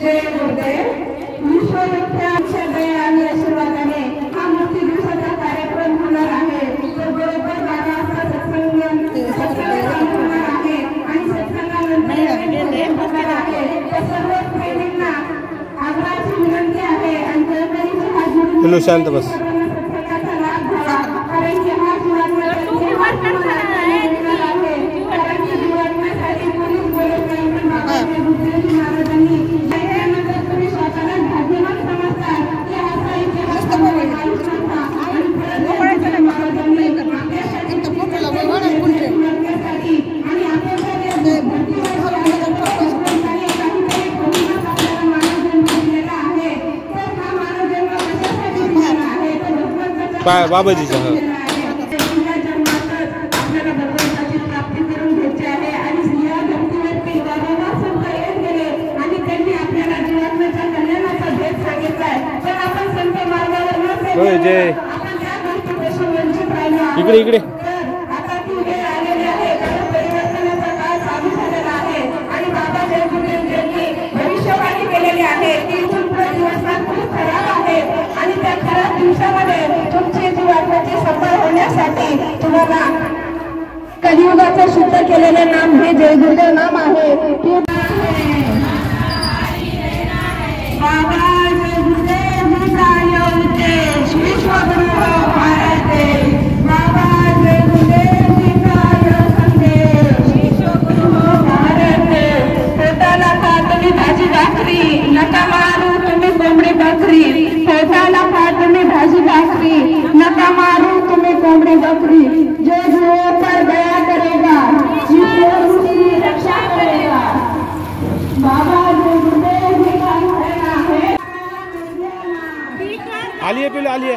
जय गुरुदेव. विश्वविख्यात दया आणि आशीर्वादाने हा मूर्ती दिवसाचा कार्यक्रम होणार आहे. तर बरोबर 12 वाजता सत्संग होणार आहे आणि सत्संगानंतर आहे. तर सर्व प्रेमींना आग्रहाची विनंती आहे आणि जयकरीची हाजरी शांत बस. बाबाजीचा जय इकडे इकडे भविष्यवाणी केलेली आहे की तुमचा दिवस खूप खराब आहे आणि त्या खराब दिवसामध्ये तुमची जीवनाची सफळ होण्यासाठी तुम्हाला कलियुगाचं शुद्ध केलेले नाम हे जय गुरुदेव नाम आहे. बाबा जय गुरुदेव उद्देश विश्वगुरु भारत देश. बाबा जय गुरुदेव संदेश विश्वगुरु भारत देश. पोटाला खा तुम्ही भाजी भाकरी, नका मारू तुम्ही कोंबडी बकरी. पोटाला खा तुम्ही भाजी भाकरी, नका मारू तुम्ही कोंबडी बकरी. जो जुओं पर दया करेगा ईश्वर उसकी रक्षा करेगा. बाबा जय गुरुदेव जी का कहना है. आलिए पहले आलिए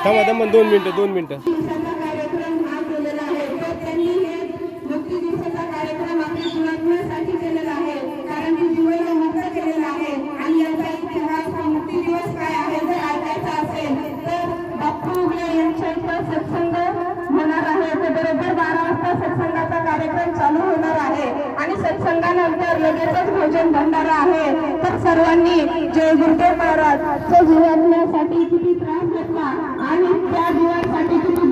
थांबा 2 मिनिटं. सत्संगाचा कार्यक्रम चालू होणार आहे आणि सत्संगानंतर लगेचच भोजन भंडारा आहे. तर सर्वांनी जय गुरुदेव महाराजच्या जीवनासाठी किती त्रास घेतला आणि त्या जीवनासाठी किती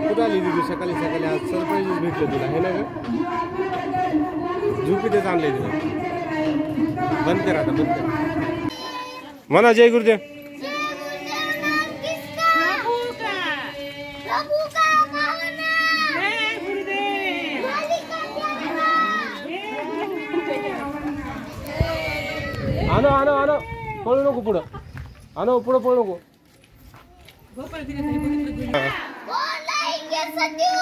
कुठं आली दिदी सकाळी आज सरप्राईज भेटलं तुला हे ना ग. झोपीतच आणलंय तुला. बंद कर आता बंद कर. म्हणा जय गुरुदेव. आनो पळू नको पुढं. पुढं पळू नको. बोलाएंगे सत्यू